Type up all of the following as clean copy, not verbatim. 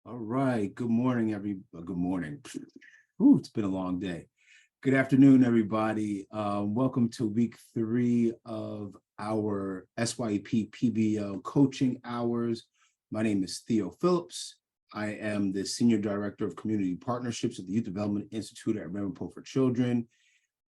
All right. Good morning, good morning. Ooh, it's been a long day. Good afternoon, everybody. Welcome to week 3 of our SYEP PBL coaching hours. My name is Theo Phillips. I am the Senior Director of Community Partnerships at the Youth Development Institute at Ramapo for Children.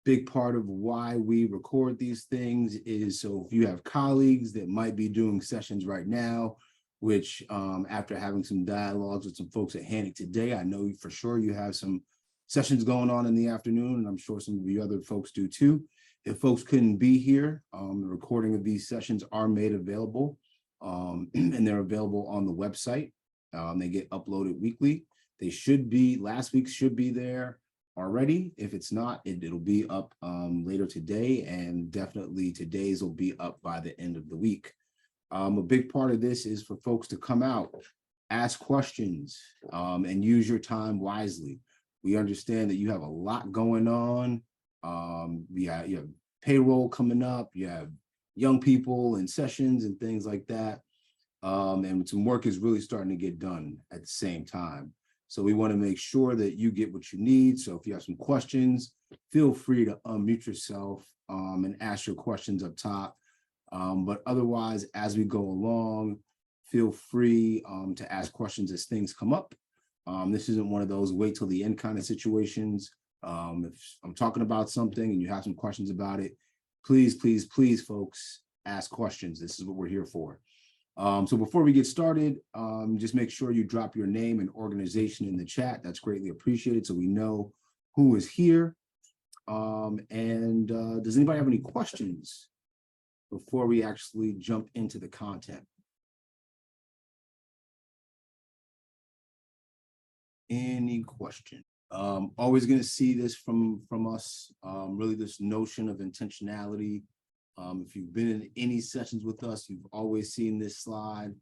Big part of why we record these things is so if you have colleagues that might be doing sessions right now, which after having some dialogues with some folks at Hannock today, I know for sure you have some sessions going on in the afternoon, and I'm sure some of you other folks do too. If folks couldn't be here, the recording of these sessions are made available, and they're available on the website. They get uploaded weekly. They should be, last week's should be there already. If it's not, it'll be up later today, and definitely today's will be up by the end of the week. A big part of this is for folks to come out, ask questions, and use your time wisely. We understand that you have a lot going on. You have payroll coming up, you have young people and sessions and things like that. And some work is really starting to get done at the same time. So we want to make sure that you get what you need. So if you have some questions, feel free to unmute yourself and ask your questions up top. But otherwise, as we go along, feel free to ask questions as things come up. This isn't one of those wait till the end kind of situations. If I'm talking about something and you have some questions about it, please, please, please, folks, ask questions. This is what we're here for. So before we get started, just make sure you drop your name and organization in the chat. That's greatly appreciated so we know who is here. Does anybody have any questions before we actually jump into the content? Any question? Always going to see this from us, really this notion of intentionality. If you've been in any sessions with us, you've always seen this slide.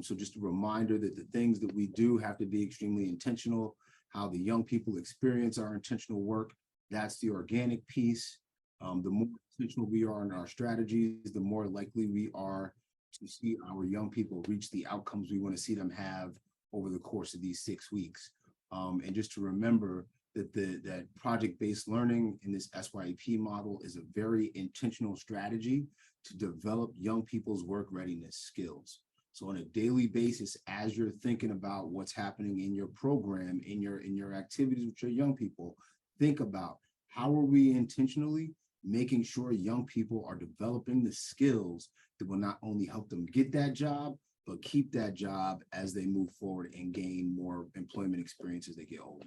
So just a reminder that the things that we do have to be extremely intentional, how the young people experience our intentional work, that's the organic piece. The more intentional we are in our strategies, the more likely we are to see our young people reach the outcomes we want to see them have over the course of these 6 weeks. And just to remember that that project-based learning in this SYEP model is a very intentional strategy to develop young people's work readiness skills. So on a daily basis, as you're thinking about what's happening in your program, in your activities with your young people, think about how are we intentionally making sure young people are developing the skills that will not only help them get that job, but keep that job as they move forward and gain more employment experience as they get older,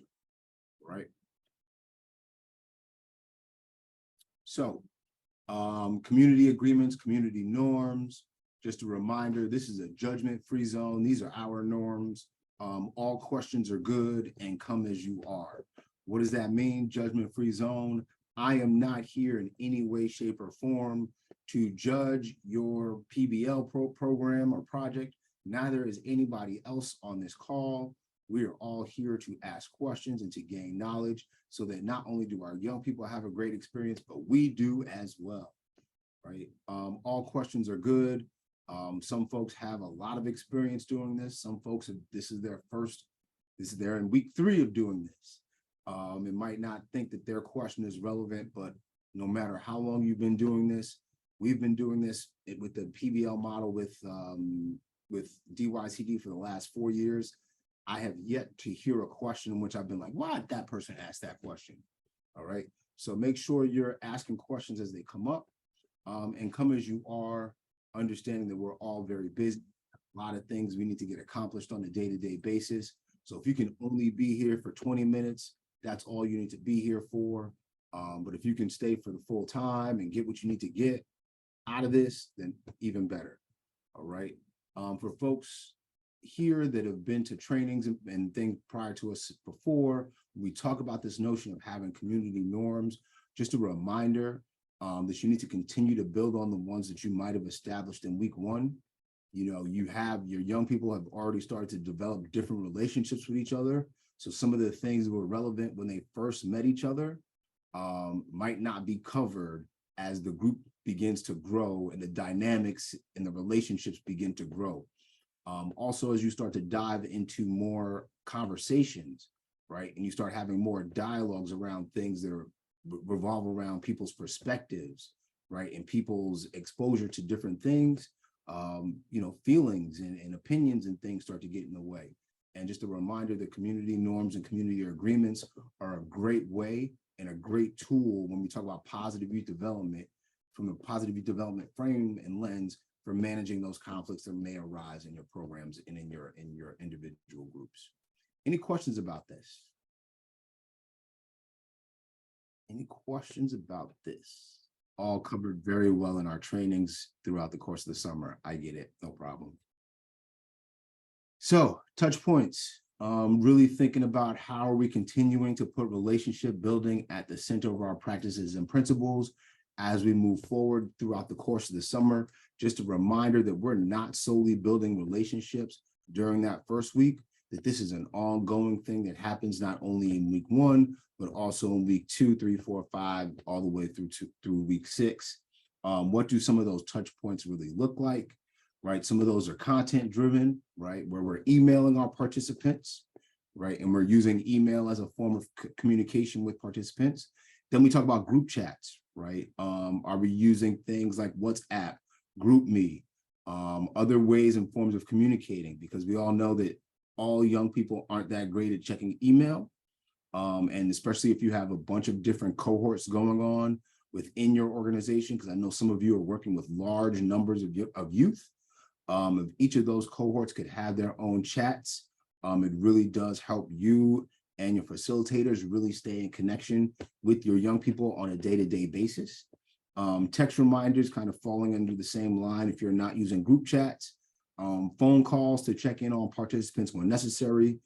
right? So, community agreements, community norms, just a reminder, this is a judgment-free zone. These are our norms. All questions are good and come as you are. What does that mean, judgment-free zone? I am not here in any way, shape, or form to judge your PBL program or project. Neither is anybody else on this call. We are all here to ask questions and to gain knowledge so that not only do our young people have a great experience, but we do as well, right? All questions are good. Some folks have a lot of experience doing this. Some folks, they're in week 3 of doing this. It might not think that their question is relevant, but no matter how long you've been doing this, we've been doing this with the PBL model with DYCD for the last 4 years. I have yet to hear a question in which I've been like, why did that person ask that question? All right. So make sure you're asking questions as they come up, and come as you are, understanding that we're all very busy. A lot of things we need to get accomplished on a day-to-day basis. So if you can only be here for 20 minutes, that's all you need to be here for. But if you can stay for the full time and get what you need to get out of this, then even better. All right. For folks here that have been to trainings and things prior to us before, we talk about this notion of having community norms. Just a reminder that you need to continue to build on the ones that you might have established in week 1. You know, your young people have already started to develop different relationships with each other. So some of the things that were relevant when they first met each other might not be covered as the group begins to grow and the dynamics and the relationships begin to grow. Also, as you start to dive into more conversations, right, and you start having more dialogues around things that are revolve around people's perspectives, right, and people's exposure to different things, feelings and opinions and things start to get in the way. And just a reminder that community norms and community agreements are a great way and a great tool when we talk about positive youth development, from the positive youth development frame and lens for managing those conflicts that may arise in your programs and in your individual groups. Any questions about this? Any questions about this? All covered very well in our trainings throughout the course of the summer. I get it, no problem. So, touch points. Really thinking about how are we continuing to put relationship building at the center of our practices and principles as we move forward throughout the course of the summer. Just a reminder that we're not solely building relationships during that first week, that this is an ongoing thing that happens not only in week 1, but also in week 2, 3, 4, 5, all the way through week 6. What do some of those touch points really look like? Right, some of those are content driven, right, where we're emailing our participants, right, and we're using email as a form of communication with participants. Then we talk about group chats, right? Are we using things like WhatsApp, GroupMe, other ways and forms of communicating? Because we all know that all young people aren't that great at checking email, and especially if you have a bunch of different cohorts going on within your organization, because I know some of you are working with large numbers of youth. If each of those cohorts could have their own chats, it really does help you and your facilitators really stay in connection with your young people on a day-to-day basis. Text reminders kind of falling under the same line if you're not using group chats. Phone calls to check in on participants when necessary,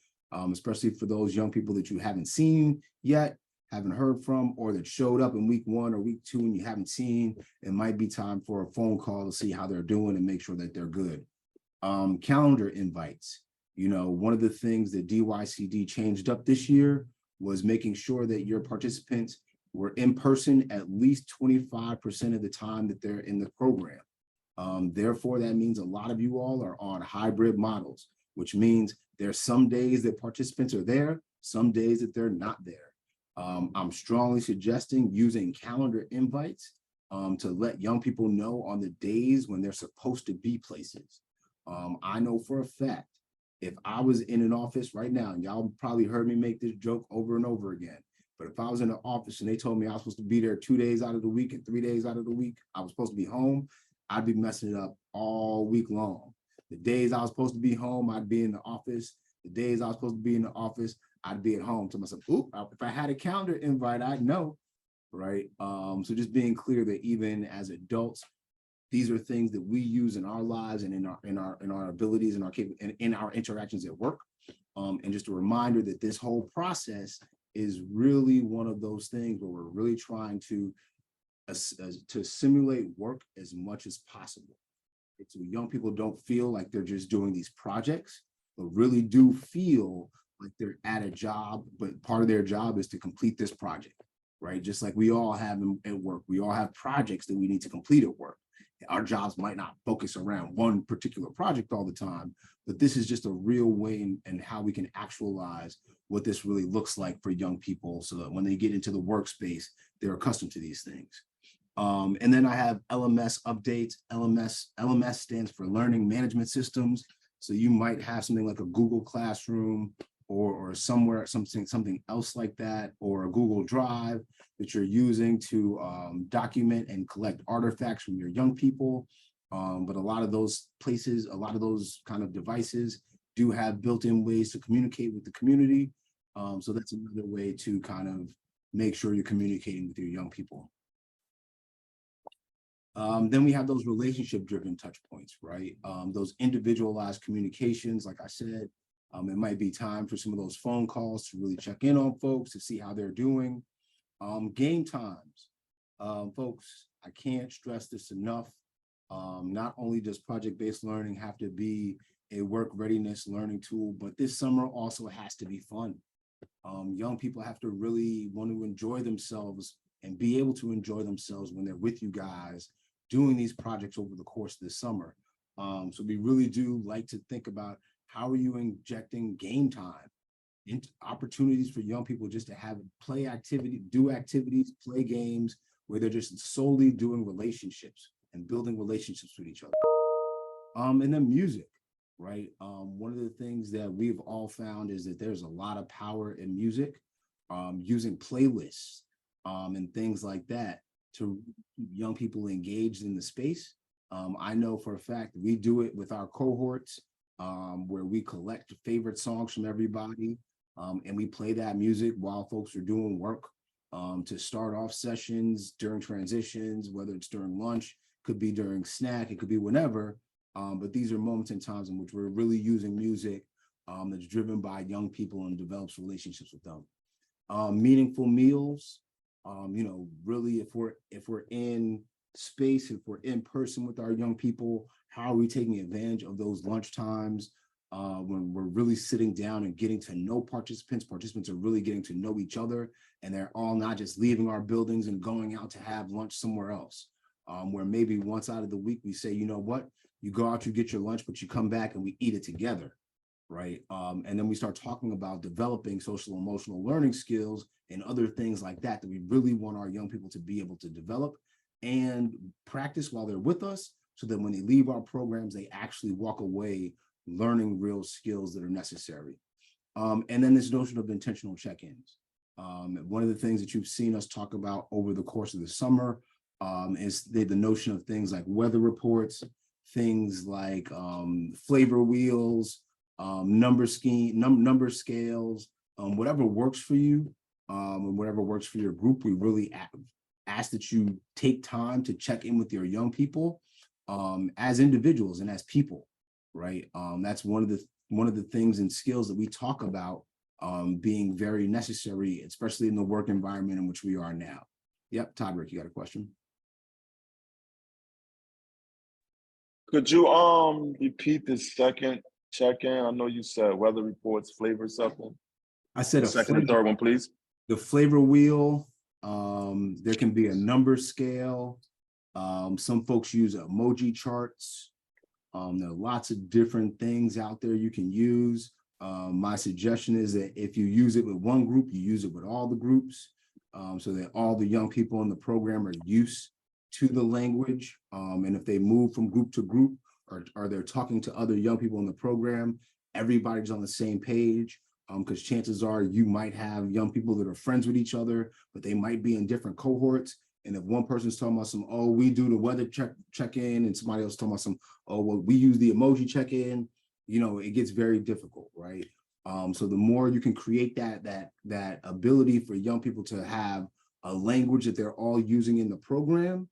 especially for those young people that you haven't seen yet, haven't heard from, or that showed up in week 1 or week 2 and you haven't seen. It might be time for a phone call to see how they're doing and make sure that they're good. Calendar invites. One of the things that DYCD changed up this year was making sure that your participants were in person at least 25% of the time that they're in the program. Therefore, that means a lot of you all are on hybrid models, which means there's some days that participants are there, some days that they're not there. I'm strongly suggesting using calendar invites to let young people know on the days when they're supposed to be places. I know for a fact, if I was in an office right now, and y'all probably heard me make this joke over and over again, but if I was in an office and they told me I was supposed to be there 2 days out of the week and 3 days out of the week, I was supposed to be home, I'd be messing it up all week long. The days I was supposed to be home, I'd be in the office. The days I was supposed to be in the office, I'd be at home. To myself, oop, if I had a calendar invite, I'd know, right? So just being clear that even as adults, these are things that we use in our lives and in our abilities and in our interactions at work. And just a reminder that this whole process is really one of those things where we're really trying to simulate work as much as possible. So young people don't feel like they're just doing these projects, but really do feel like they're at a job, but part of their job is to complete this project, right? Just like we all have at work, we all have projects that we need to complete at work. Our jobs might not focus around one particular project all the time, but this is just a real way and how we can actualize what this really looks like for young people so that when they get into the workspace, they're accustomed to these things. And then I have LMS updates. LMS stands for Learning Management Systems. So you might have something like a Google Classroom or somewhere, something else like that, or a Google Drive that you're using to document and collect artifacts from your young people. But a lot of those places, a lot of those kind of devices do have built-in ways to communicate with the community. So that's another way to kind of make sure you're communicating with your young people. Then we have those relationship-driven touch points, right? Those individualized communications, like I said, it might be time for some of those phone calls to really check in on folks to see how they're doing. Game times, folks, I can't stress this enough. Not only does project-based learning have to be a work readiness learning tool, but this summer also has to be fun. Young people have to really want to enjoy themselves and be able to enjoy themselves when they're with you guys doing these projects over the course of the summer. So we really do like to think about how are you injecting game time into opportunities for young people just to have play activity, do activities, play games where they're just solely doing relationships and building relationships with each other. And then music, right? One of the things that we've all found is that there's a lot of power in music, using playlists and things like that to keep young people engaged in the space. I know for a fact we do it with our cohorts, where we collect favorite songs from everybody, and we play that music while folks are doing work, to start off sessions during transitions, whether it's during lunch, could be during snack, it could be whenever. But these are moments in times in which we're really using music that's driven by young people and develops relationships with them. Meaningful meals, really if we're in space, if we're in person with our young people, how are we taking advantage of those lunch times when we're really sitting down and getting to know participants? Participants are really getting to know each other, and they're all not just leaving our buildings and going out to have lunch somewhere else, where maybe once out of the week we say, you know what, you go out, you get your lunch, but you come back and we eat it together, right? And then we start talking about developing social emotional learning skills and other things like that that we really want our young people to be able to develop and practice while they're with us, so that when they leave our programs, they actually walk away learning real skills that are necessary. And then this notion of intentional check-ins. One of the things that you've seen us talk about over the course of the summer is the notion of things like weather reports, things like flavor wheels, number scales, whatever works for you, and whatever works for your group. We really ask that you take time to check in with your young people as individuals and as people, right? That's one of the things and skills that we talk about being very necessary, especially in the work environment in which we are now. Yep, Todd, you got a question? Could you repeat the second check-in? I know you said weather reports, flavor something. I said The second and third one, please. The flavor wheel. There can be a number scale. Some folks use emoji charts. There are lots of different things out there you can use. My suggestion is that if you use it with one group, you use it with all the groups, so that all the young people in the program are used to the language. And if they move from group to group, or they're talking to other young people in the program, everybody's on the same page. Because chances are you might have young people that are friends with each other, but they might be in different cohorts. And if one person's talking about some, oh, we do the weather check-in, and somebody else talking about some, oh, well, we use the emoji check-in, it gets very difficult, right? So the more you can create that ability for young people to have a language that they're all using in the program,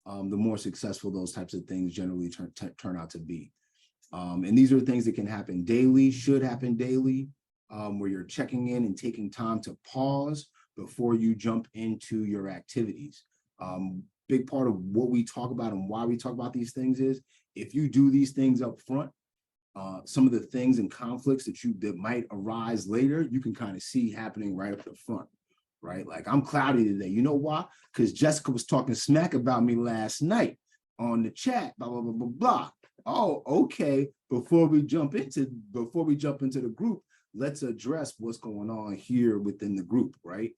the more successful those types of things generally turn out to be. And these are things that can happen daily, should happen daily, where you're checking in and taking time to pause before you jump into your activities. Big part of what we talk about and why we talk about these things is if you do these things up front, some of the things and conflicts that might arise later, you can kind of see happening right up the front, right? Like, I'm cloudy today. You know why? Because Jessica was talking smack about me last night on the chat, blah, blah, blah, blah, blah. Oh, okay. Before we jump into the group, let's address what's going on here within the group, right?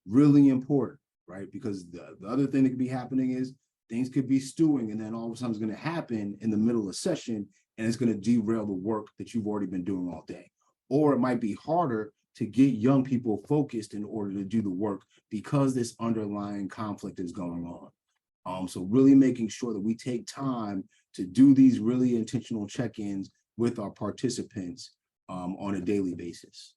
Really important, right? Because the other thing that could be happening is things could be stewing, and then all of a sudden it's going to happen in the middle of session, and it's going to derail the work that you've already been doing all day. Or it might be harder to get young people focused in order to do the work because this underlying conflict is going on. So really making sure that we take time to do these really intentional check-ins with our participants on a daily basis.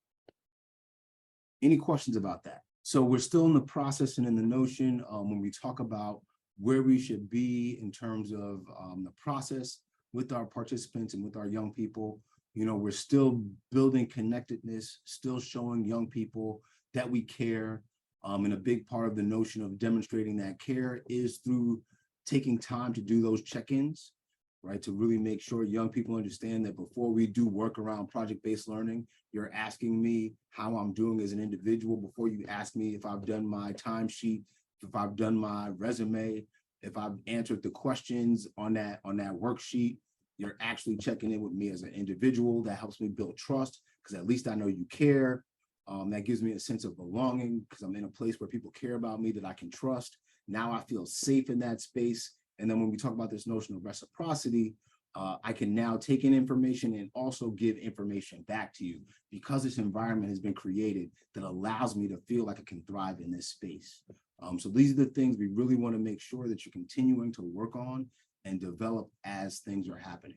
Any questions about that? So we're still in the process and in the notion when we talk about where we should be in terms of the process with our participants and with our young people. We're still building connectedness, still showing young people that we care. And a big part of the notion of demonstrating that care is through taking time to do those check-ins, right? To really make sure young people understand that before we do work around project-based learning, you're asking me how I'm doing as an individual before you ask me if I've done my timesheet, if I've done my resume, if I've answered the questions on that worksheet. You're actually checking in with me as an individual. That helps me build trust because at least I know you care. That gives me a sense of belonging because I'm in a place where people care about me that I can trust. Now I feel safe in that space. And then when we talk about this notion of reciprocity, I can now take in information and also give information back to you because this environment has been created that allows me to feel like I can thrive in this space. So these are the things we really want to make sure that you're continuing to work on and develop as things are happening.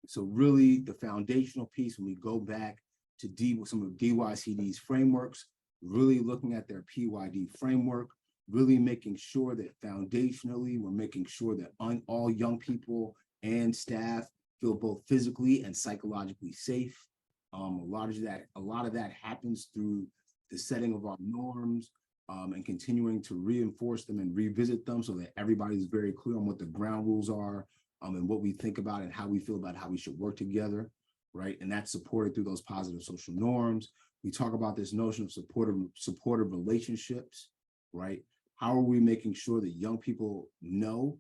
So really the foundational piece, when we go back to some of DYCD's frameworks, really looking at their PYD framework, really making sure that foundationally, we're making sure that all young people and staff feel both physically and psychologically safe. A lot of that happens through the setting of our norms and continuing to reinforce them and revisit them so that everybody's very clear on what the ground rules are and what we think about and how we feel about how we should work together, right? And that's supported through those positive social norms. We talk about this notion of supportive relationships, right? How are we making sure that young people know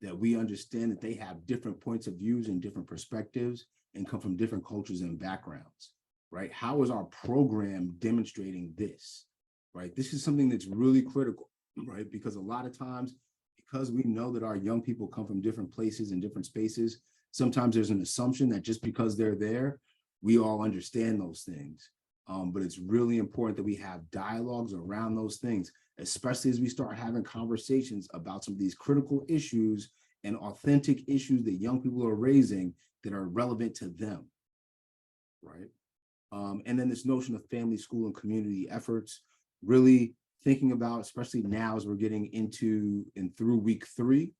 that we understand that they have different points of views and different perspectives and come from different cultures and backgrounds, right? How is our program demonstrating this, right? This is something that's really critical, right? Because a lot of times, because we know that our young people come from different places and different spaces, sometimes there's an assumption that just because they're there, we all understand those things. But it's really important that we have dialogues around those things, especially as we start having conversations about some of these critical issues and authentic issues that young people are raising that are relevant to them, right? And then this notion of family, school, and community efforts, really thinking about, especially now as we're getting into and through week 3,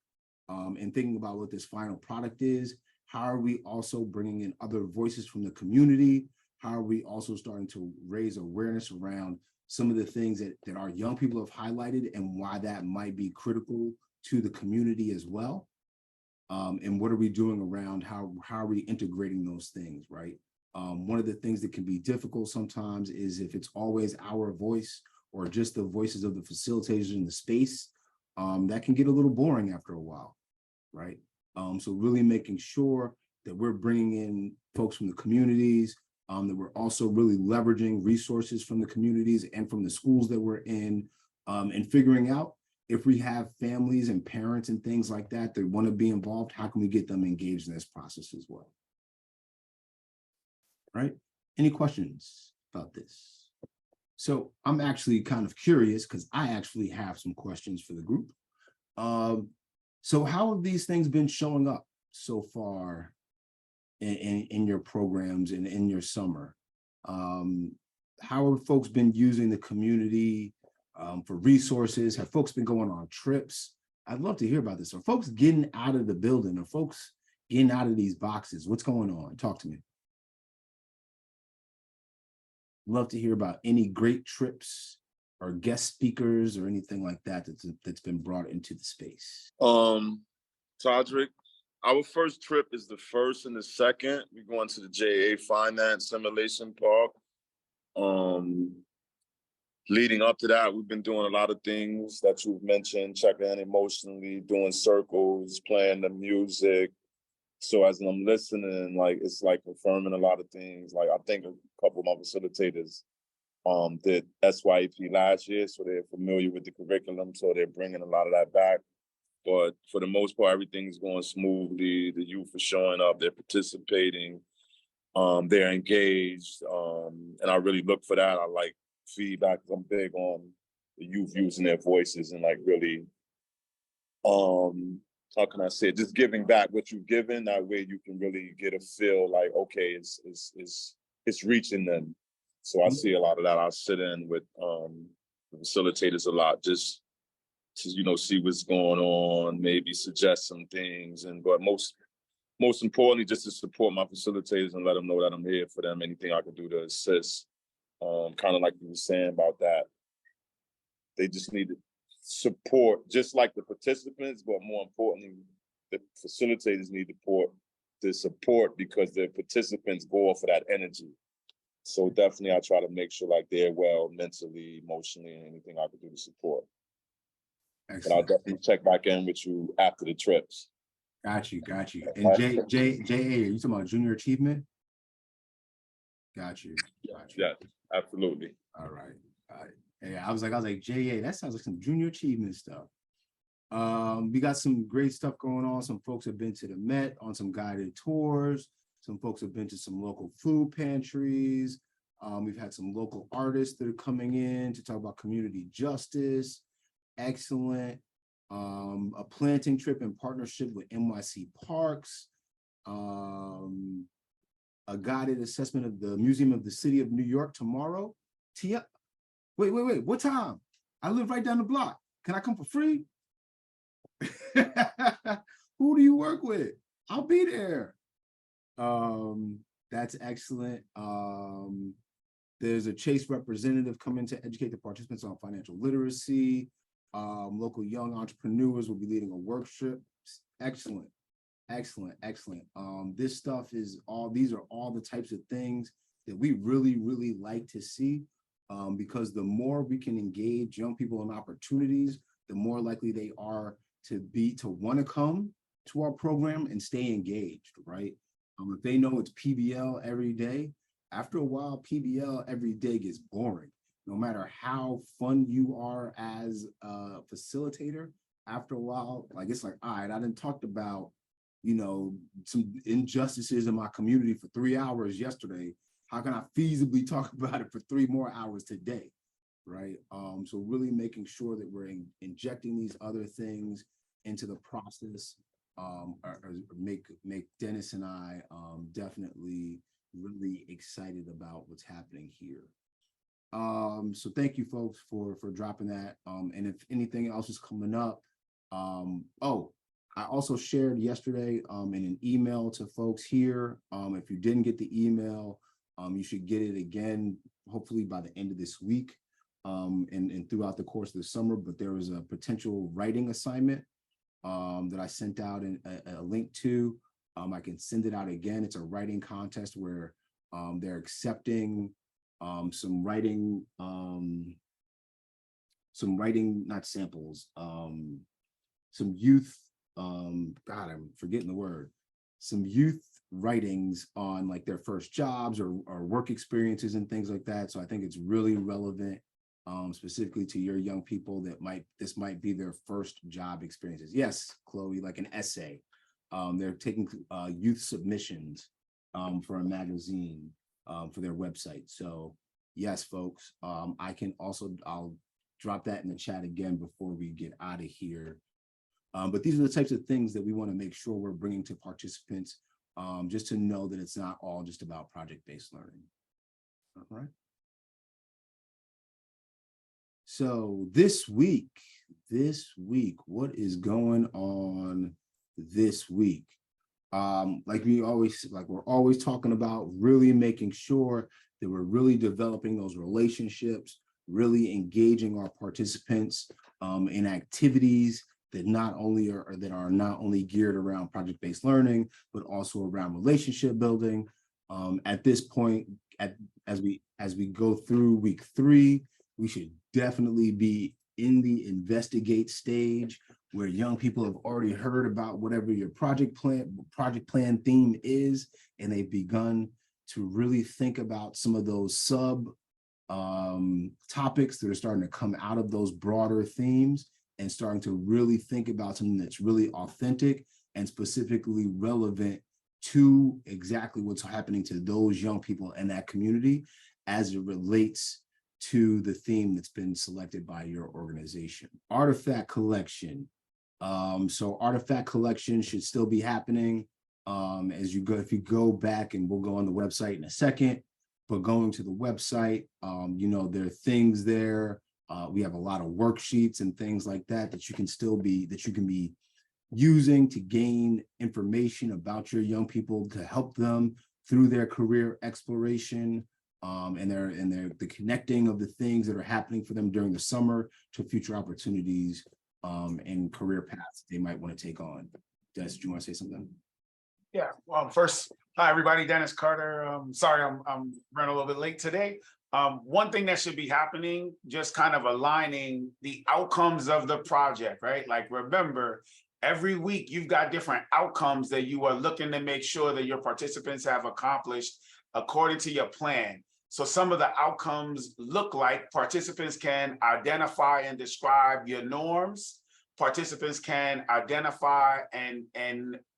and thinking about what this final product is, how are we also bringing in other voices from the community? How are we also starting to raise awareness around some of the things that our young people have highlighted and why that might be critical to the community as well? And what are we doing around how are we integrating those things, right? One of the things that can be difficult sometimes is if it's always our voice or just the voices of the facilitators in the space, that can get a little boring after a while, right? So really making sure that we're bringing in folks from the communities, that we're also really leveraging resources from the communities and from the schools that we're in, and figuring out if we have families and parents and things like that that want to be involved, how can we get them engaged in this process as well? Right? Any questions about this? So I'm actually kind of curious because I actually have some questions for the group. So how have these things been showing up so far in your programs and in your summer? How have folks been using the community for resources? Have folks been going on trips? I'd love to hear about this. Are folks getting out of the building? Are folks getting out of these boxes? What's going on? Talk to me. Love to hear about any great trips or guest speakers or anything like that that's been brought into the space. Todrick, our first trip is the 1st and the 2nd. We're going to the JA Finance Simulation Park. Leading up to that, we've been doing a lot of things that you've mentioned, checking in emotionally, doing circles, playing the music. So as I'm listening, like it's like confirming a lot of things. Like I think a couple of my facilitators did SYEP last year, so they're familiar with the curriculum, so they're bringing a lot of that back. But for the most part, everything's going smoothly. The youth are showing up, they're participating, they're engaged, and I really look for that. I like feedback. I'm big on the youth using their voices and like really, how can I say it? Just giving back what you've given. That way you can really get a feel like, okay, it's reaching them. So I see a lot of that. I sit in with the facilitators a lot, just to see what's going on, maybe suggest some things, but most importantly, just to support my facilitators and let them know that I'm here for them. Anything I can do to assist. Kind of like you were saying about that, they just need to support, just like the participants, but more importantly, the facilitators need the support because the participants go off of that energy. So definitely I try to make sure like they're well mentally, emotionally, and anything I can do to support. But I'll Excellent. definitely check back in with you after the trips. Got you. And JA, are you talking about junior achievement? Got you. Yes, absolutely. All right. Yeah, I was like, JA, that sounds like some junior achievement stuff. We got some great stuff going on. Some folks have been to the Met on some guided tours. Some folks have been to some local food pantries. We've had some local artists that are coming in to talk about community justice. Excellent. A planting trip in partnership with NYC Parks. A guided assessment of the Museum of the City of New York tomorrow. Wait, what time? I live right down the block. Can I come for free? Who do you work with? I'll be there. That's excellent. There's a Chase representative coming to educate the participants on financial literacy. Local young entrepreneurs will be leading a workshop. Excellent. This stuff is these are all the types of things that we really like to see, because the more we can engage young people in opportunities, the more likely they are to want to come to our program and stay engaged, right? If they know it's PBL every day, after a while, PBL every day gets boring. No matter how fun you are as a facilitator, after a while, like it's like, all right, I done talked about, some injustices in my community for 3 hours yesterday. How can I feasibly talk about it for 3 more hours today, right? So really making sure that we're injecting these other things into the process, make Dennis and I definitely really excited about what's happening here. So thank you folks for dropping that. And if anything else is coming up, I also shared yesterday in an email to folks here. If you didn't get the email, you should get it again, hopefully by the end of this week, and throughout the course of the summer. But there was a potential writing assignment that I sent out a link to. I can send it out again. It's a writing contest where they're accepting some writing, not samples, some youth, God, I'm forgetting the word, some youth writings on like their first jobs or work experiences and things like that. So I think it's really relevant, specifically to your young people that this might be their first job experiences. Yes, Chloe, like an essay. They're taking youth submissions for a magazine for their website. So yes, folks, I'll drop that in the chat again before we get out of here. But these are the types of things that we want to make sure we're bringing to participants, just to know that it's not all just about project-based learning. All right. So this week, what is going on this week? We're always talking about really making sure that we're really developing those relationships, really engaging our participants in activities that are not only geared around project-based learning, but also around relationship building. At this point, as we go through week 3, we should definitely be in the investigate stage, where young people have already heard about whatever your project plan theme is, and they've begun to really think about some of those sub topics that are starting to come out of those broader themes, and starting to really think about something that's really authentic and specifically relevant to exactly what's happening to those young people in that community as it relates to the theme that's been selected by your organization. Artifact collection. So artifact collection should still be happening as you go. If you go back, and we'll go on the website in a second, but going to the website, there are things there. We have a lot of worksheets and things like that you can be using to gain information about your young people, to help them through their career exploration, and the connecting of the things that are happening for them during the summer to future opportunities and career paths they might want to take on. Des, do you want to say something? Yeah. Well, first, hi everybody. Dennis Carter. Sorry, I'm running a little bit late today. One thing that should be happening, just kind of aligning the outcomes of the project, right? Like, remember, every week you've got different outcomes that you are looking to make sure that your participants have accomplished according to your plan. So some of the outcomes look like participants can identify and describe your norms. Participants can identify and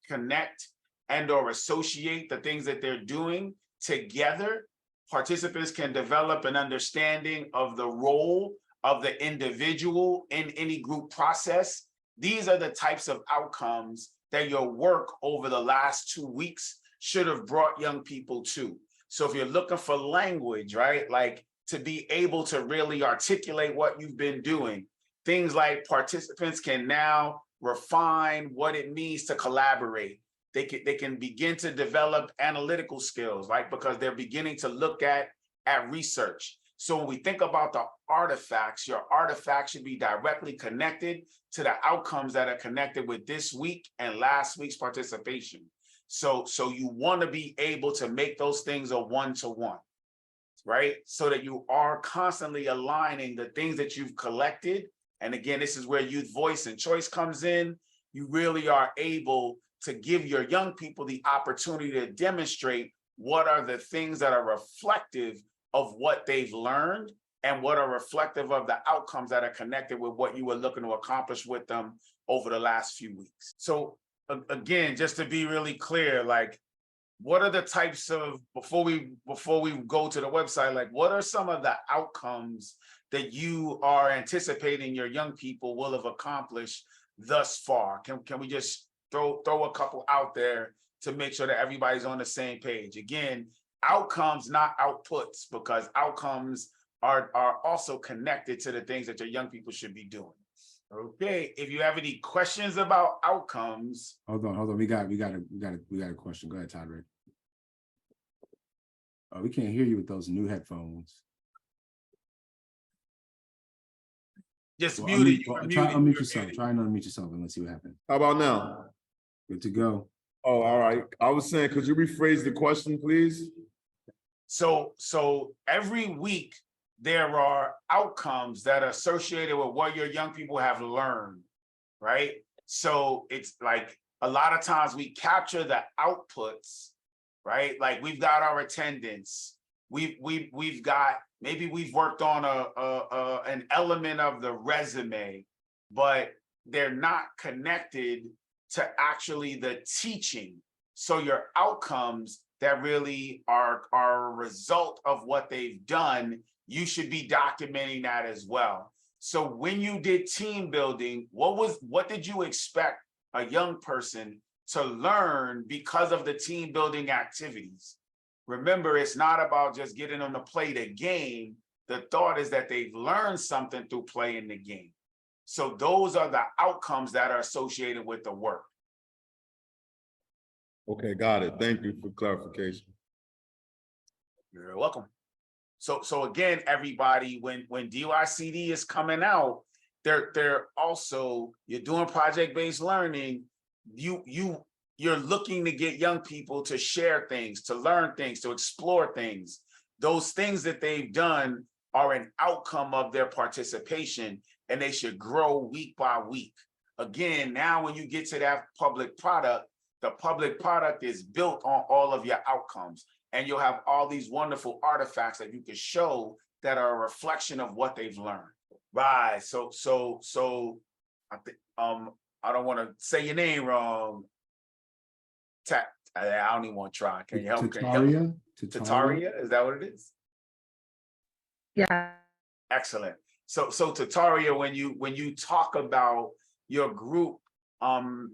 connect and or associate the things that they're doing together. Participants can develop an understanding of the role of the individual in any group process. These are the types of outcomes that your work over the last 2 weeks should have brought young people to. So if you're looking for language, right, like to be able to really articulate what you've been doing, things like participants can now refine what it means to collaborate. They can begin to develop analytical skills, right? Because they're beginning to look at research. So when we think about the artifacts, your artifacts should be directly connected to the outcomes that are connected with this week and last week's participation. So you want to be able to make those things a one-to-one, right? So that you are constantly aligning the things that you've collected. And again, this is where youth voice and choice comes in. You really are able to give your young people the opportunity to demonstrate what are the things that are reflective of what they've learned and what are reflective of the outcomes that are connected with what you were looking to accomplish with them over the last few weeks. So again, just to be really clear, like, what are the types of, before we go to the website, like, what are some of the outcomes that you are anticipating your young people will have accomplished thus far? Can we just throw a couple out there to make sure that everybody's on the same page? Again, outcomes, not outputs, because outcomes are also connected to the things that your young people should be doing. Okay, if you have any questions about outcomes. Hold on. We got a question. Go ahead, Todd. Oh, we can't hear you with those new headphones. Just muted. Try and unmute yourself. Try and unmute yourself and let's see what happens. How about now? Good to go. Oh, all right. I was saying, could you rephrase the question, please? So every week there are outcomes that are associated with what your young people have learned, right? So it's like a lot of times we capture the outputs, right? Like we've got our attendance, we've got, maybe we've worked on an element of the resume, but they're not connected to actually the teaching. So your outcomes that really are a result of what they've done, you should be documenting that as well. So when you did team building, what did you expect a young person to learn because of the team building activities? Remember, it's not about just getting them to play the game. The thought is that they've learned something through playing the game. So those are the outcomes that are associated with the work. Okay, got it. Thank you for clarification. You're welcome. So again, everybody, when DYCD is coming out, they're also, you're doing project-based learning. You're looking to get young people to share things, to learn things, to explore things. Those things that they've done are an outcome of their participation, and they should grow week by week. Again, now when you get to that public product, the public product is built on all of your outcomes, and you'll have all these wonderful artifacts that you can show that are a reflection of what they've learned. Right. So I think I don't want to say your name wrong. I don't even want to try. Can you help? Tataria, is that what it is? Yeah. Excellent. So Tataria, when you talk about your group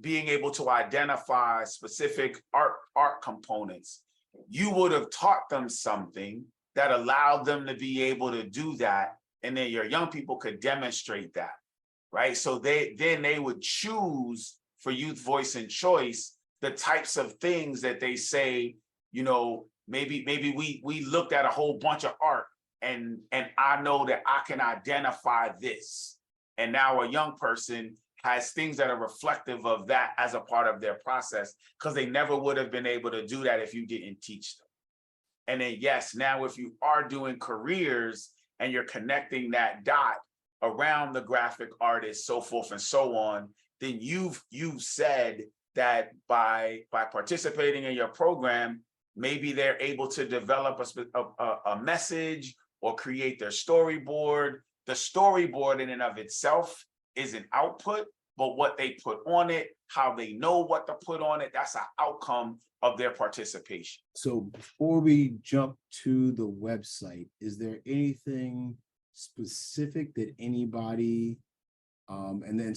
being able to identify specific art components, you would have taught them something that allowed them to be able to do that, and then your young people could demonstrate that, right? So they would choose for youth voice and choice the types of things that they say, you know, maybe we looked at a whole bunch of art and I know that I can identify this. And now a young person has things that are reflective of that as a part of their process, because they never would have been able to do that if you didn't teach them. And then, yes, now if you are doing careers and you're connecting that dot around the graphic artist, so forth and so on, then you've said that by participating in your program, maybe they're able to develop a message or create their storyboard. The storyboard in and of itself is an output, but what they put on it, how they know what to put on it, that's an outcome of their participation. So before we jump to the website, is there anything specific that anybody, and then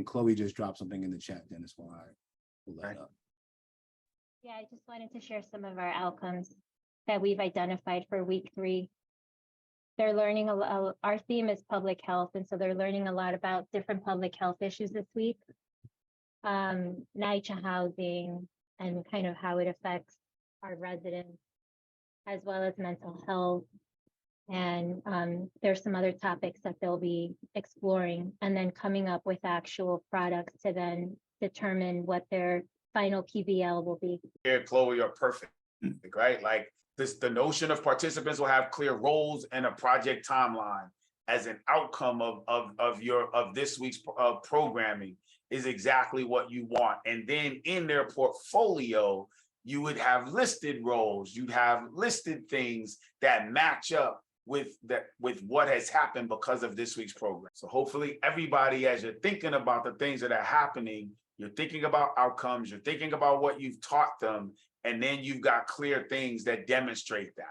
Chloe just dropped something in the chat, Dennis, while I pull that up. Yeah, I just wanted to share some of our outcomes that we've identified for week 3. They're learning our theme is public health, and so they're learning a lot about different public health issues this week. NYCHA housing and kind of how it affects our residents, as well as mental health. And there's some other topics that they'll be exploring and then coming up with actual products to then determine what their final PBL will be. Here, Chloe, you're perfect, right? Like this, the notion of participants will have clear roles and a project timeline as an outcome of this week's programming is exactly what you want. And then in their portfolio, you would have listed roles, you'd have listed things that match up with what has happened because of this week's program. So hopefully everybody, as you're thinking about the things that are happening, you're thinking about outcomes, you're thinking about what you've taught them, and then you've got clear things that demonstrate that.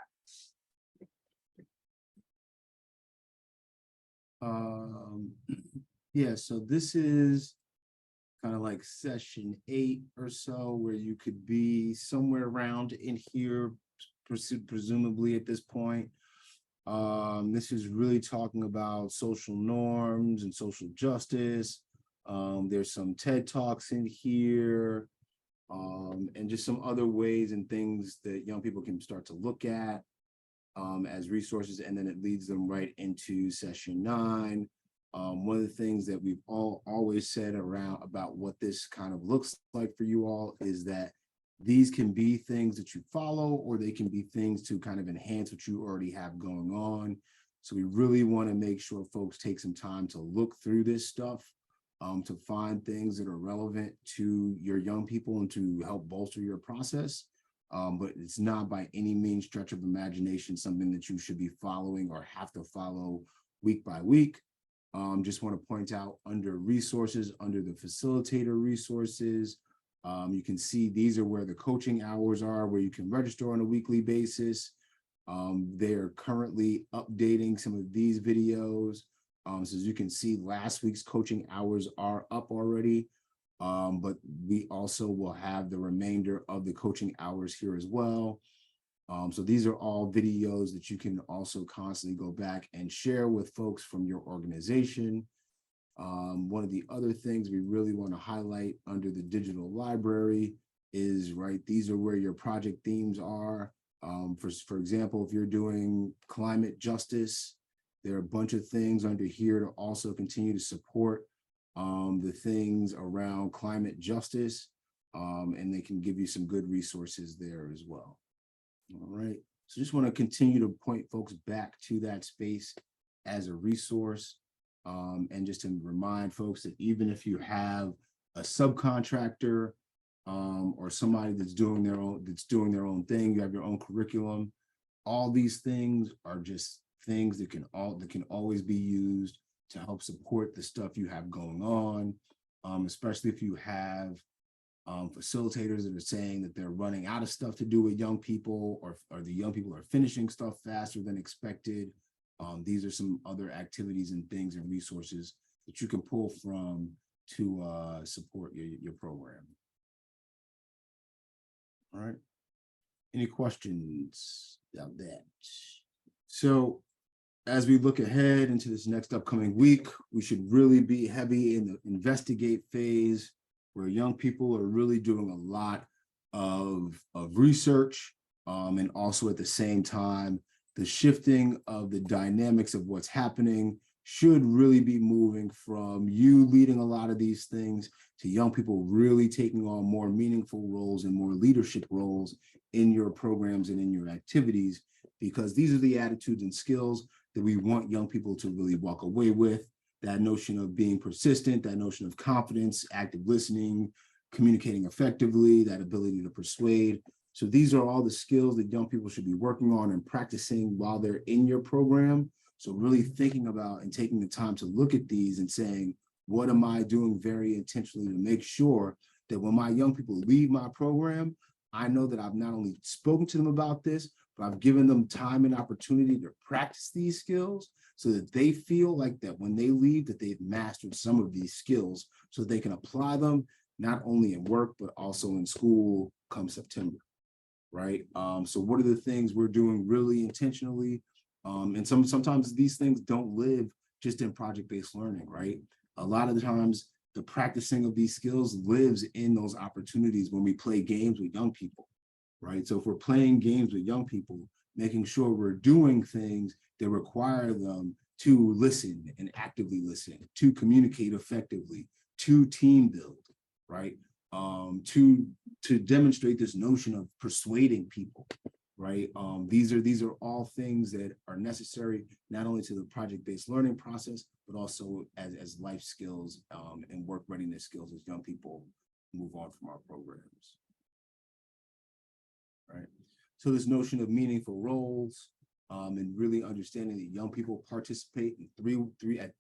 Yeah, so this is kind of like session 8 or so, where you could be somewhere around in here, presumably at this point. This is really talking about social norms and social justice. There's some TED Talks in here, and just some other ways and things that young people can start to look at as resources, and then it leads them right into session 9. One of the things that we've always said about what this kind of looks like for you all is that these can be things that you follow, or they can be things to kind of enhance what you already have going on. So we really want to make sure folks take some time to look through this stuff, to find things that are relevant to your young people and to help bolster your process. But it's not by any means stretch of imagination something that you should be following or have to follow week by week. Just want to point out under resources, under the facilitator resources, you can see these are where the coaching hours are, where you can register on a weekly basis. They're currently updating some of these videos. So as you can see, last week's coaching hours are up already, but we also will have the remainder of the coaching hours here as well. So these are all videos that you can also constantly go back and share with folks from your organization. One of the other things we really want to highlight under the digital library is, right, these are where your project themes are. For example, if you're doing climate justice, there are a bunch of things under here to also continue to support the things around climate justice, and they can give you some good resources there as well. All right, so just want to continue to point folks back to that space as a resource, and just to remind folks that even if you have a subcontractor or somebody that's doing their own thing, you have your own curriculum, all these things are just things that can always be used to help support the stuff you have going on, especially if you have facilitators that are saying that they're running out of stuff to do with young people, or the young people are finishing stuff faster than expected. These are some other activities and things and resources that you can pull from to support your program. All right. Any questions about that? So as we look ahead into this next upcoming week, we should really be heavy in the investigate phase, where young people are really doing a lot of research, and also at the same time, the shifting of the dynamics of what's happening should really be moving from you leading a lot of these things to young people really taking on more meaningful roles and more leadership roles in your programs and in your activities, because these are the attitudes and skills that we want young people to really walk away with. That notion of being persistent, that notion of confidence, active listening, communicating effectively, that ability to persuade. So these are all the skills that young people should be working on and practicing while they're in your program. So really thinking about and taking the time to look at these and saying, what am I doing very intentionally to make sure that when my young people leave my program, I know that I've not only spoken to them about this, but I've given them time and opportunity to practice these skills so that they feel like that when they leave that they've mastered some of these skills so they can apply them not only in work, but also in school come September, right? So what are the things we're doing really intentionally? And sometimes these things don't live just in project-based learning, right? A lot of the times, the practicing of these skills lives in those opportunities when we play games with young people, right? So if we're playing games with young people, making sure we're doing things that require them to listen and actively listen, to communicate effectively, to team build, right? To demonstrate this notion of persuading people, right? These are all things that are necessary not only to the project-based learning process, but also as life skills and work readiness skills as young people move on from our programs, right? So this notion of meaningful roles and really understanding that young people participate in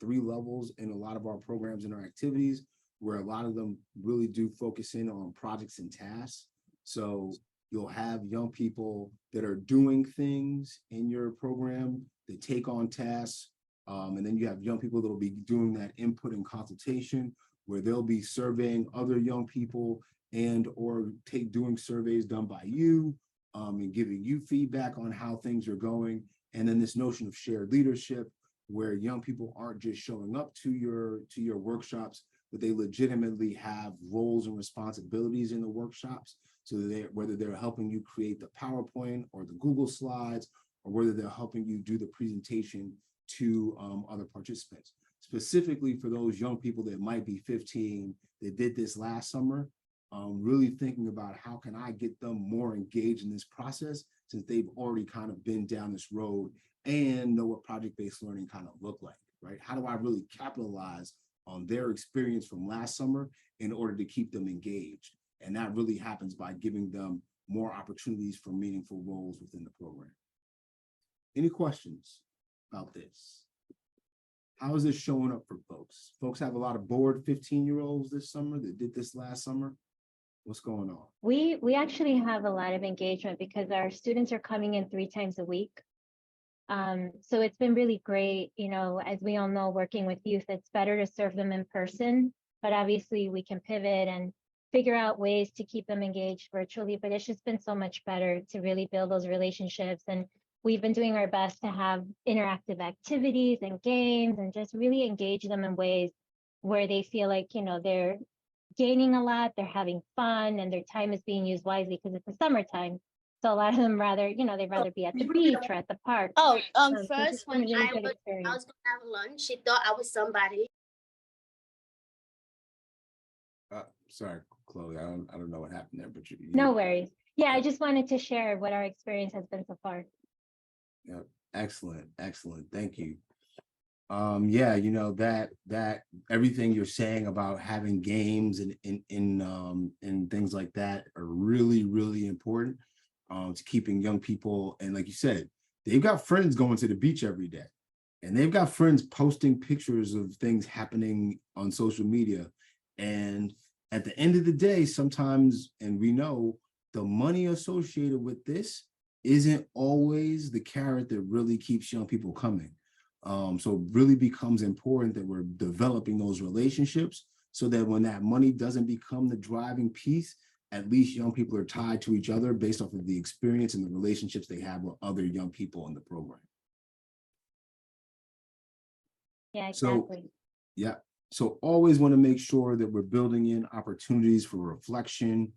three levels in a lot of our programs and our activities, where a lot of them really do focus in on projects and tasks. So you'll have young people that are doing things in your program, that take on tasks, and then you have young people that will be doing that input and consultation, where they'll be surveying other young people and or doing surveys done by you and giving you feedback on how things are going. And then this notion of shared leadership, where young people aren't just showing up to your workshops, but they legitimately have roles and responsibilities in the workshops. So that whether they're helping you create the PowerPoint or the Google Slides, or whether they're helping you do the presentation to other participants. Specifically for those young people that might be 15, that did this last summer, really thinking about how can I get them more engaged in this process, since they've already kind of been down this road and know what project-based learning kind of look like, right? How do I really capitalize on their experience from last summer in order to keep them engaged? And that really happens by giving them more opportunities for meaningful roles within the program. Any questions about this? How is this showing up for folks? Folks have a lot of bored 15-year-olds this summer that did this last summer. What's going on? We actually have a lot of engagement because our students are coming in 3 times a week. So it's been really great. You know, as we all know, working with youth, it's better to serve them in person, but obviously we can pivot and figure out ways to keep them engaged virtually, but it's just been so much better to really build those relationships. And we've been doing our best to have interactive activities and games and just really engage them in ways where they feel like, you know, they're gaining a lot, they're having fun, and their time is being used wisely because it's the summertime. So a lot of them rather, you know, they'd rather be at the beach or at the park. Oh, So it's first just been a when really I good was experience. gonna have lunch, she thought I was somebody. Sorry, Chloe, I don't know what happened there, but No worries. Yeah, I just wanted to share what our experience has been so far. Yeah, excellent, thank you. Yeah, you know, that everything you're saying about having games and things like that are really important to keeping young people. And like you said, they've got friends going to the beach every day, and they've got friends posting pictures of things happening on social media. And at the end of the day, sometimes, and we know, the money associated with this isn't always the carrot that really keeps young people coming. So it really becomes important that we're developing those relationships so that when that money doesn't become the driving piece, at least young people are tied to each other based off of the experience and the relationships they have with other young people in the program. Yeah, exactly. So, yeah. So always want to make sure that we're building in opportunities for reflection,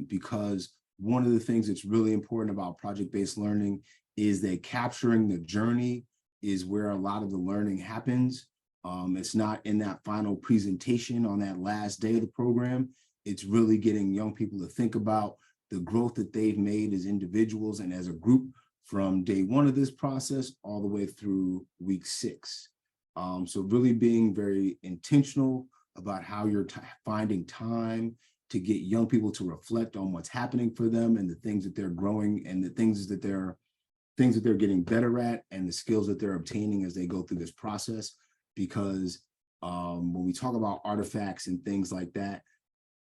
because one of the things that's really important about project-based learning is that capturing the journey is where a lot of the learning happens. It's not in that final presentation on that last day of the program. It's really getting young people to think about the growth that they've made as individuals and as a group from day one of this process all the way through week 6. So really being very intentional about how you're finding time to get young people to reflect on what's happening for them and the things that they're growing and the things that they're getting better at and the skills that they're obtaining as they go through this process. Because when we talk about artifacts and things like that,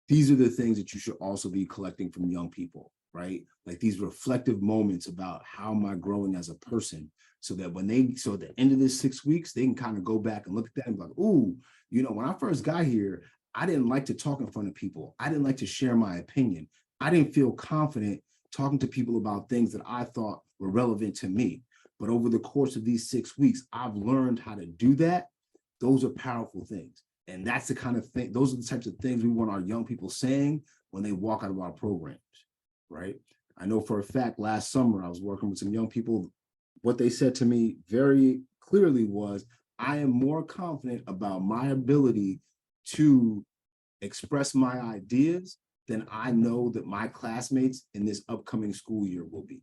these are the things that you should also be collecting from young people, right? Like these reflective moments about how am I growing as a person, so that so at the end of this 6 weeks, they can kind of go back and look at that and be like, ooh, you know, when I first got here, I didn't like to talk in front of people. I didn't like to share my opinion. I didn't feel confident talking to people about things that I thought were relevant to me. But over the course of these 6 weeks, I've learned how to do that. Those are powerful things. And that's the kind of thing, those are the types of things we want our young people saying when they walk out of our programs, right? I know for a fact last summer, I was working with some young people. What they said to me very clearly was, I am more confident about my ability to express my ideas than I know that my classmates in this upcoming school year will be,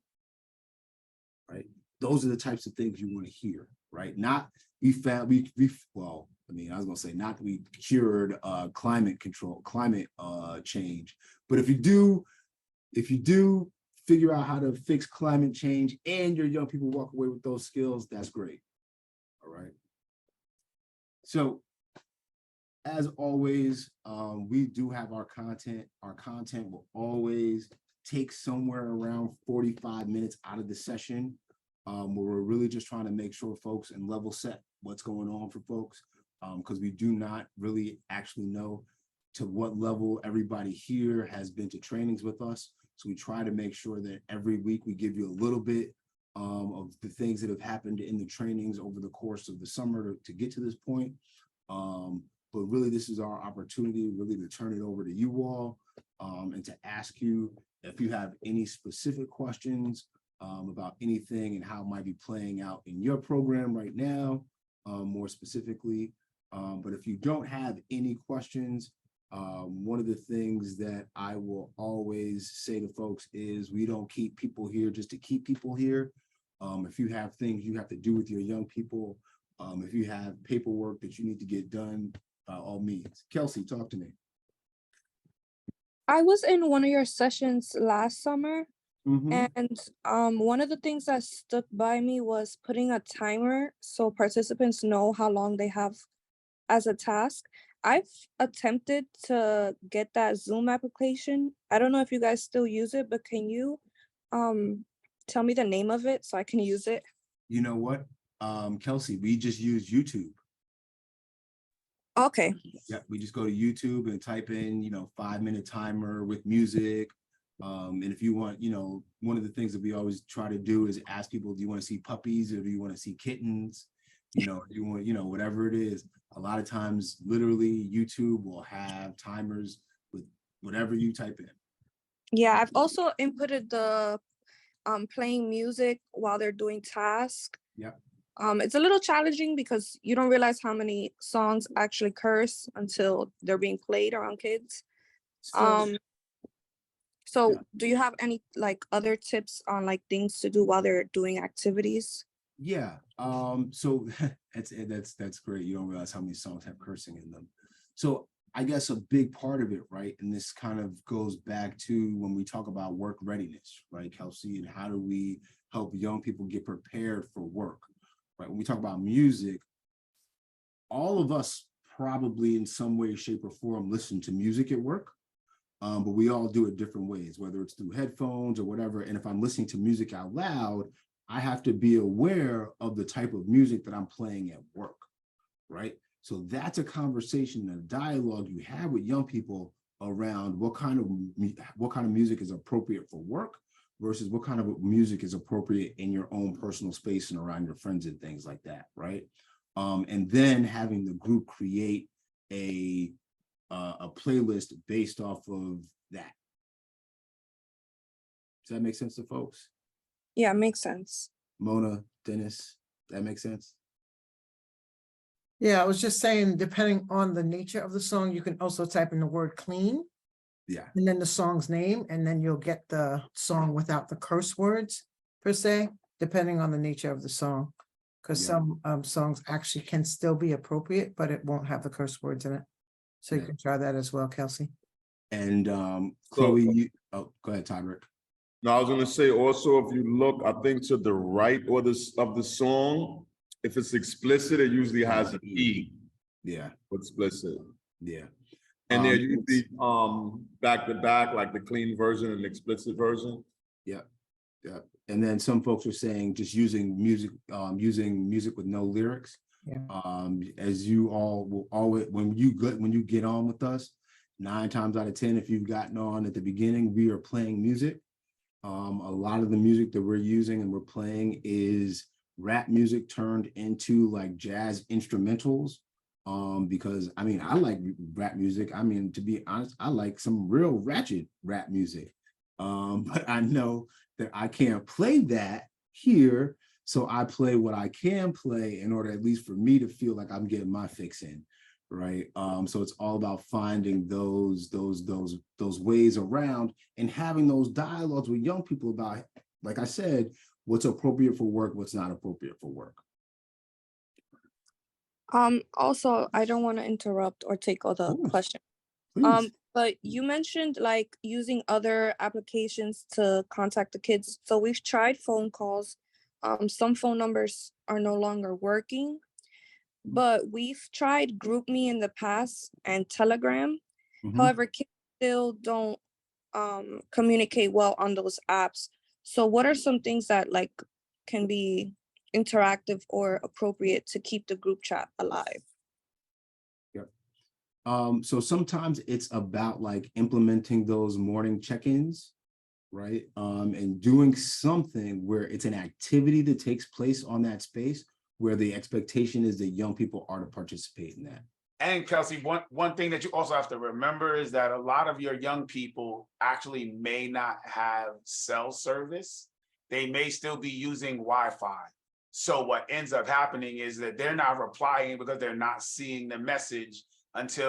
right? Those are the types of things you want to hear, right? Not well, I mean, I was gonna say not that we cured climate change, but if you do figure out how to fix climate change and your young people walk away with those skills, that's great. All right. So as always, we do have our content. Our content will always take somewhere around 45 minutes out of the session, where we're really just trying to make sure folks and level set what's going on for folks, because we do not really actually know to what level everybody here has been to trainings with us. So we try to make sure that every week we give you a little bit of the things that have happened in the trainings over the course of the summer to get to this point. But really, this is our opportunity really to turn it over to you all and to ask you if you have any specific questions about anything and how it might be playing out in your program right now, more specifically. But if you don't have any questions, one of the things that I will always say to folks is we don't keep people here just to keep people here. If you have things you have to do with your young people, if you have paperwork that you need to get done, by all means. Kelsey, talk to me. I was in one of your sessions last summer, Mm-hmm. and one of the things that stuck by me was putting a timer so participants know how long they have as a task. I've attempted to get that Zoom application. I don't know if you guys still use it, but can you tell me the name of it so I can use it? You know what, Kelsey, we just use YouTube. Okay. Yeah, we just go to YouTube and type in, 5-minute timer with music. And if you want, one of the things that we always try to do is ask people, do you want to see puppies or do you want to see kittens? Do you want, whatever it is. A lot of times, literally, YouTube will have timers with whatever you type in. Yeah, I've also inputted the playing music while they're doing tasks. Yeah. It's a little challenging because you don't realize how many songs actually curse until they're being played around kids. So yeah. Do you have any other tips on things to do while they're doing activities? Yeah. So that's great. You don't realize how many songs have cursing in them. So I guess a big part of it, right? And this kind of goes back to when we talk about work readiness, right, Kelsey, and how do we help young people get prepared for work, right? When we talk about music, all of us probably in some way, shape, or form listen to music at work, but we all do it different ways, whether it's through headphones or whatever. And if I'm listening to music out loud, I have to be aware of the type of music that I'm playing at work, right? So that's a conversation and a dialogue you have with young people around what kind of music is appropriate for work versus what kind of music is appropriate in your own personal space and around your friends and things like that, right? And then having the group create a playlist based off of that. Does that make sense to folks? Yeah, it makes sense. Mona, Dennis, That makes sense? Yeah, I was just saying, depending on the nature of the song, you can also type in the word clean Yeah, and then the song's name, and then you'll get the song without the curse words per se, depending on the nature of the song. Because Yeah. some songs actually can still be appropriate, but it won't have the curse words in it. So you Yeah. can try that as well, Kelsey. and Chloe, oh, go ahead, Tybert. Now, I was gonna say also, if you look, I think to the right or of the song, if it's explicit, it usually has an E Yeah, for explicit. yeah. And they're it's- usually back to back, like the clean version and the explicit version. Yeah, yeah. And then some folks are saying just using music with no lyrics. Yeah. As you all will always, when you get on with us, 9 times out of 10, if you've gotten on at the beginning, we are playing music. A lot of the music that we're using and we're playing is rap music turned into like jazz instrumentals. Because I mean, I like rap music. I mean, to be honest, I like some real ratchet rap music. But I know that I can't play that here. So I play what I can play in order, at least for me, to feel like I'm getting my fix in. Right. So it's all about finding those ways around and having those dialogues with young people about, like I said, what's appropriate for work, what's not appropriate for work. Also, I don't want to interrupt or take all the Ooh, questions. Please. But you mentioned like using other applications to contact the kids. So we've tried phone calls. Some phone numbers are no longer working, but we've tried GroupMe in the past and Telegram. Mhm. However, kids still don't communicate well on those apps. So what are some things that like can be interactive or appropriate to keep the group chat alive? So sometimes it's about like implementing those morning check-ins, right? And doing something where it's an activity that takes place on that space where the expectation is that young people are to participate in that. And Kelsey, one thing that you also have to remember is that a lot of your young people actually may not have cell service. They may still be using Wi-Fi. So what ends up happening is that they're not replying because they're not seeing the message until